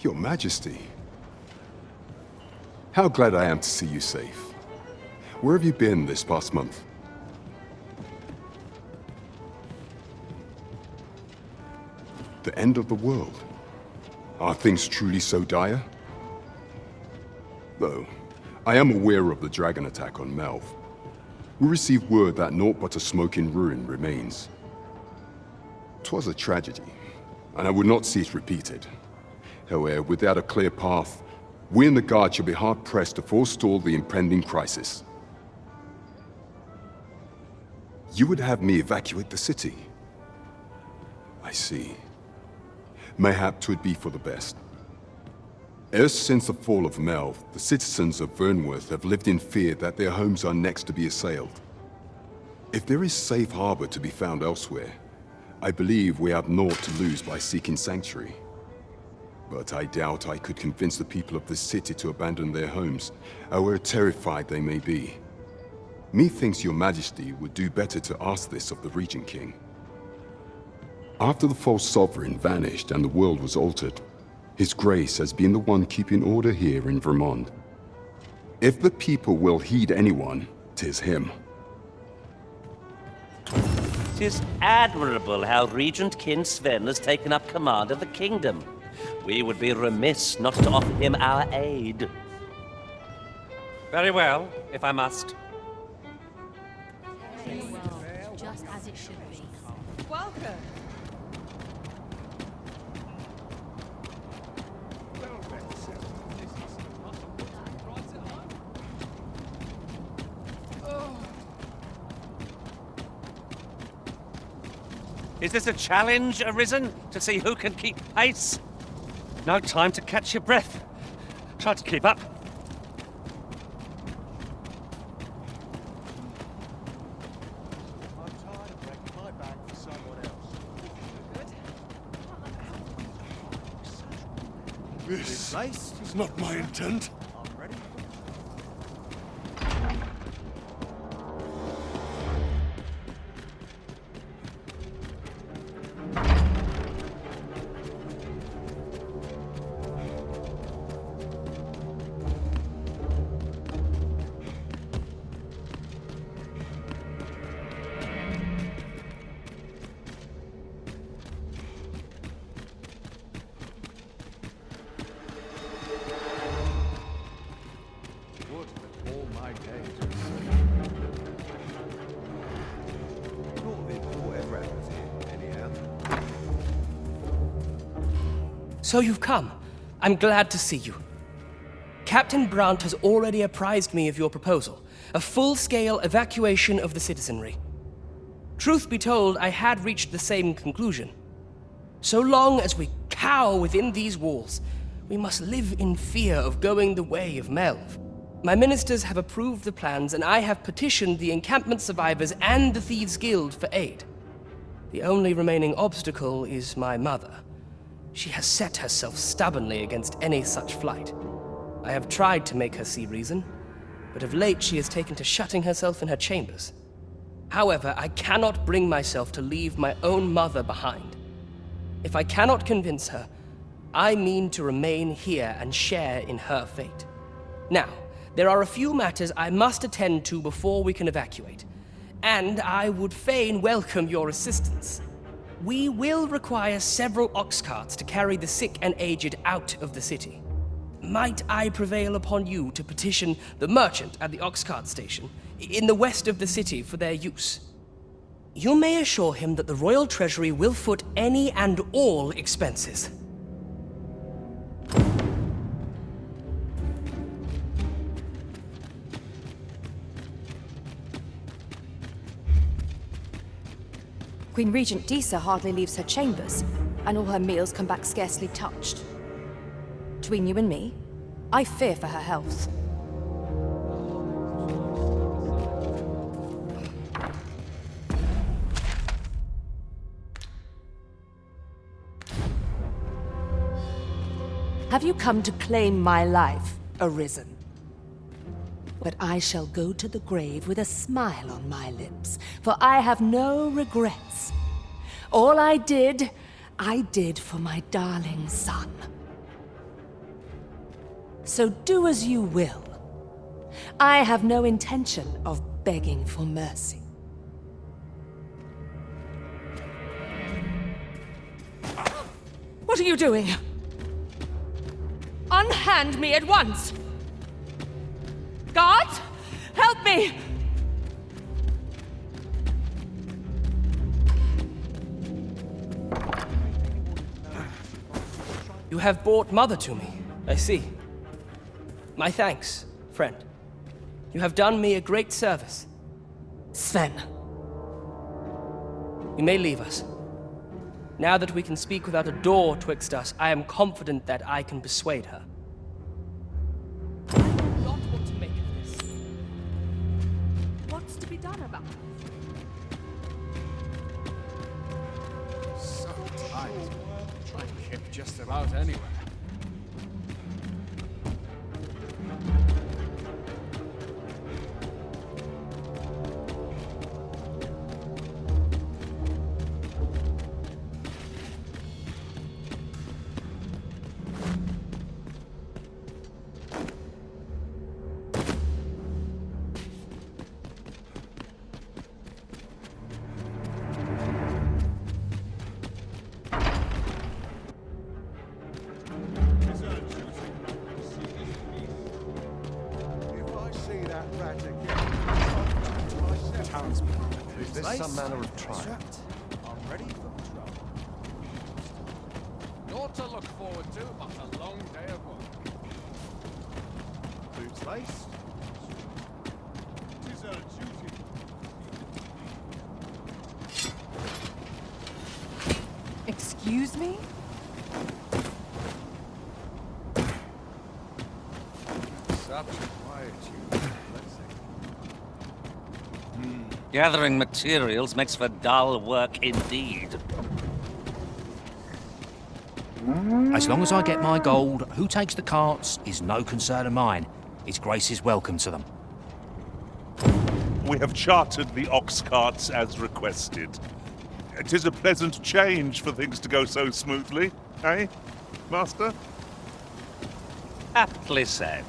Your Majesty. How glad I am to see you safe. Where have you been this past month? The end of the world. Are things truly so dire? Though, I am aware of the dragon attack on Melv. We received word that naught but a smoking ruin remains. 'Twas a tragedy, and I would not see it repeated. However, without a clear path, we in the Guard shall be hard-pressed to forestall the impending crisis. You would have me evacuate the city? I see. Mayhap 'twould be for the best. Ever since the fall of Melv, the citizens of Vernworth have lived in fear that their homes are next to be assailed. If there is safe harbor to be found elsewhere, I believe we have naught to lose by seeking sanctuary. But I doubt I could convince the people of this city to abandon their homes, however terrified they may be. Methinks your Majesty would do better to ask this of the Regentkin. After the false sovereign vanished and the world was altered, His Grace has been the one keeping order here in Vermont. If the people will heed anyone, 'tis him. 'Tis admirable how Regentkin Sven has taken up command of the kingdom. We would be remiss not to offer him our aid. Very well, if I must. Just as it should be. Welcome. Is this a challenge arisen to see who can keep pace? No time to catch your breath. Try to keep up. I'm tired of breaking my back for someone else. This is not my intent. I'm ready. Would that all my days not that whatever happens here, anyhow. So you've come. I'm glad to see you. Captain Brant has already apprised me of your proposal, a full-scale evacuation of the citizenry. Truth be told, I had reached the same conclusion. So long as we cower within these walls, we must live in fear of going the way of Melv. My ministers have approved the plans, and I have petitioned the encampment survivors and the Thieves' Guild for aid. The only remaining obstacle is my mother. She has set herself stubbornly against any such flight. I have tried to make her see reason, but of late she has taken to shutting herself in her chambers. However, I cannot bring myself to leave my own mother behind. If I cannot convince her, I mean to remain here and share in her fate. Now, there are a few matters I must attend to before we can evacuate, and I would fain welcome your assistance. We will require several ox carts to carry the sick and aged out of the city. Might I prevail upon you to petition the merchant at the ox cart station in the west of the city for their use? You may assure him that the royal treasury will foot any and all expenses. Queen Regent Disa hardly leaves her chambers, and all her meals come back scarcely touched. Between you and me, I fear for her health. Have you come to claim my life, Arisen? But I shall go to the grave with a smile on my lips, for I have no regrets. All I did for my darling son. So do as you will. I have no intention of begging for mercy. What are you doing? Unhand me at once! Guards, help me! You have brought Mother to me, I see. My thanks, friend. You have done me a great service. Sven. You may leave us. Now that we can speak without a door twixt us, I am confident that I can persuade her. I do not want to make of this. What's to be done about it? So tight. Try to hit just about anywhere. Is this some manner of trial? I'm ready for the trouble. Naught to look forward to, but a long day of work. Boots laced. Tis our duty. Excuse me? Such quietude. Gathering materials makes for dull work indeed. As long as I get my gold, who takes the carts is no concern of mine. His Grace is welcome to them. We have chartered the ox carts as requested. It is a pleasant change for things to go so smoothly, eh, Master? Aptly said.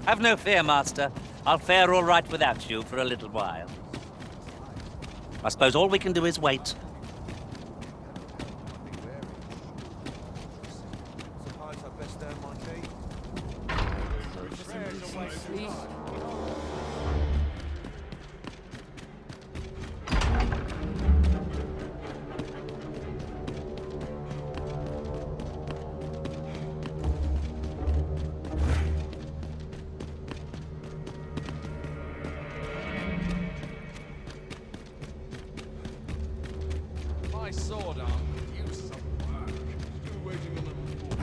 Have no fear, Master. I'll fare all right without you for a little while. I suppose all we can do is wait. Suppose I best earn my keep. My sword arm could use some work. Still waiting on a report.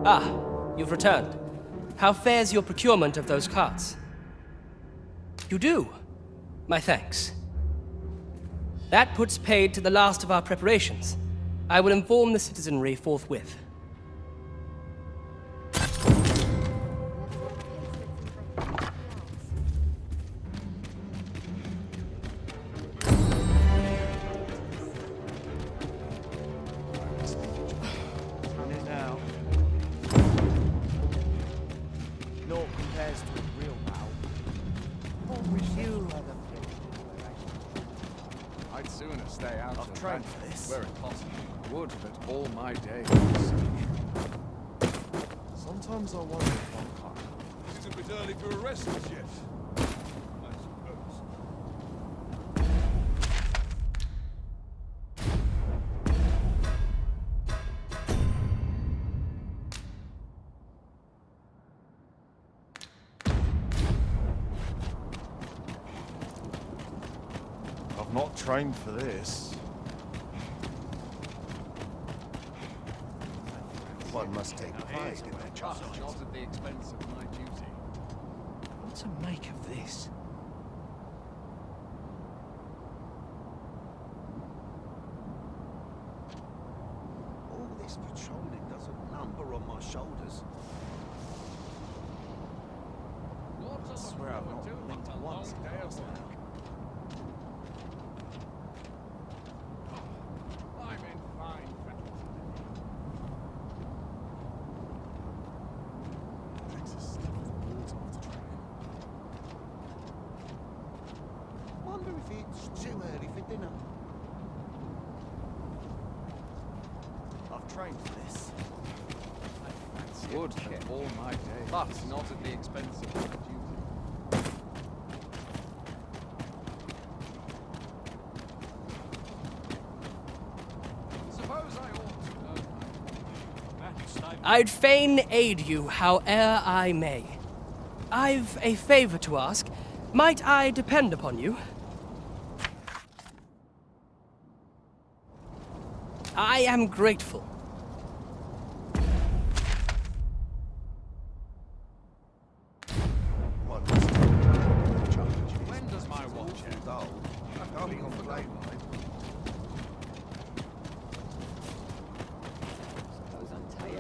Ah, you've returned. How fares your procurement of those carts? You do? My thanks. That puts paid to the last of our preparations. I will inform the citizenry forthwith. And it now. Naught compares to a real battle. I'd sooner stay out I've of trained that for this. where it possible would, but all my days. Sometimes I wonder if I'm kind. Is it a bit early for arrests yet? I suppose. I've not trained for this. One must take pride in their charge. Not at the expense of my duty. What to make of this? All this patrolling does a number on my shoulders. What I swear I've not blinked once in the last hour. I'm in fine fettle Wonder if it's too early for dinner. I've trained for this. Would that all my day, but not at the expense of my duty. Suppose I ought to know. I'd fain aid you howe'er I may. I've a favor to ask. Might I depend upon you? I am grateful. One must take pride in their charge. When does my watch end? Dull. I can't be on the late line.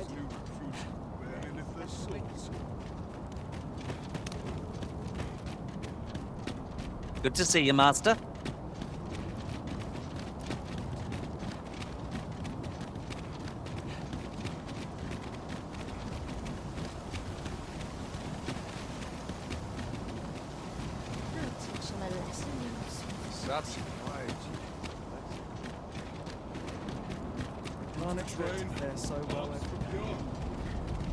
New recruits barely lift their swords. Good to see you, Master. That's right. Train fare so well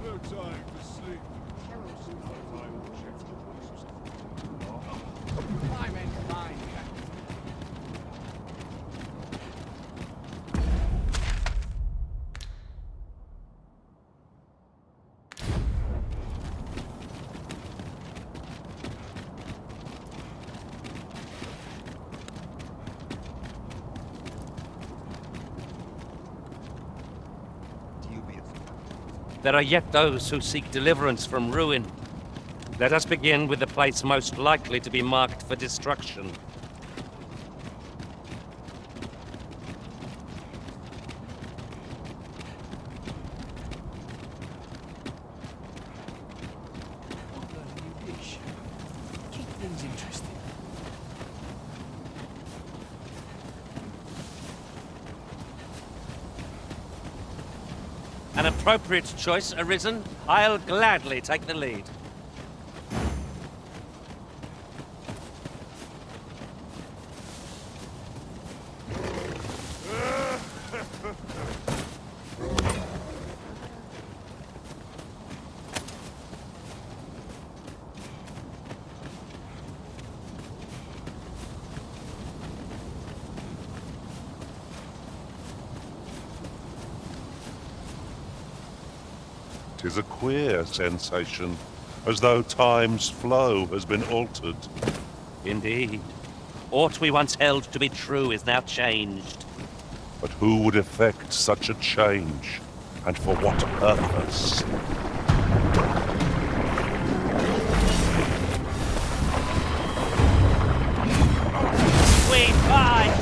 no time to sleep. I'm in fine fettle. There are yet those who seek deliverance from ruin. Let us begin with the place most likely to be marked for destruction. Keep things interesting. An appropriate choice arisen. I'll gladly take the lead. Tis a queer sensation, as though time's flow has been altered. Indeed. Aught we once held to be true is now changed. But who would effect such a change, and for what purpose? We fight!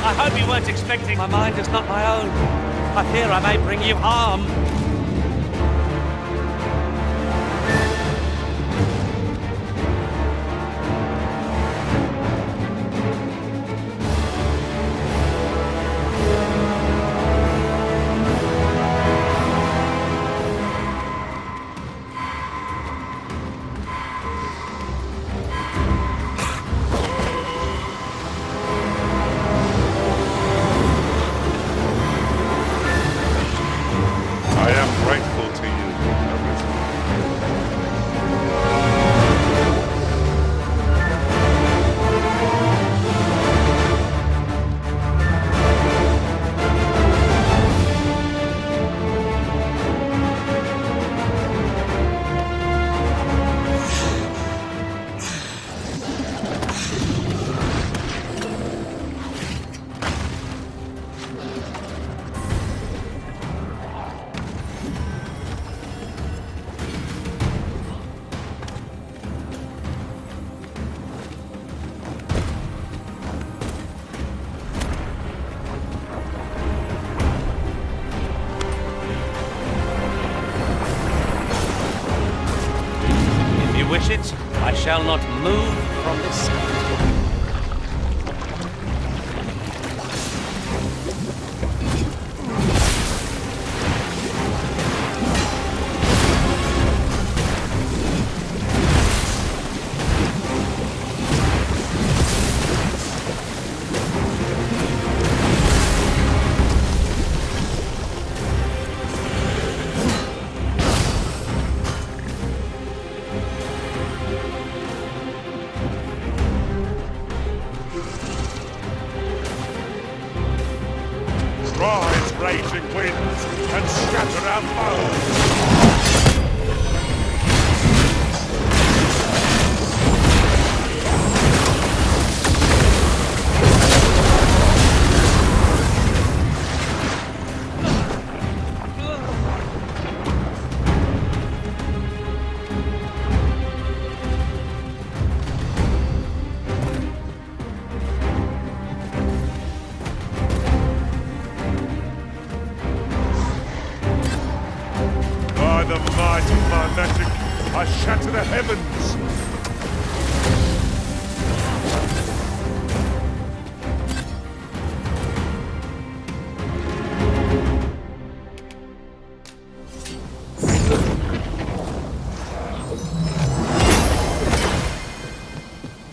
I hope you weren't expecting. My mind is not my own. I fear I may bring you harm. wish it, I shall not move from this spot. Rise, raging winds, and scatter our foes! By the might of my magic, I shatter the heavens!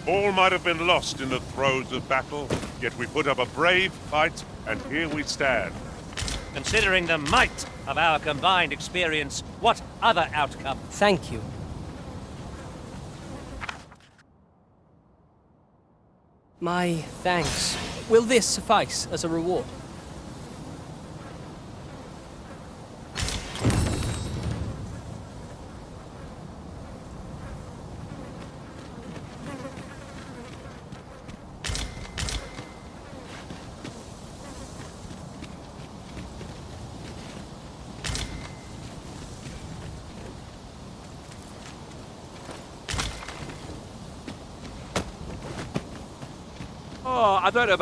All might have been lost in the throes of battle, yet we put up a brave fight, and here we stand. Considering the might of our combined experience, what other outcome? Thank you. My thanks. Will this suffice as a reward? Oh, I don't know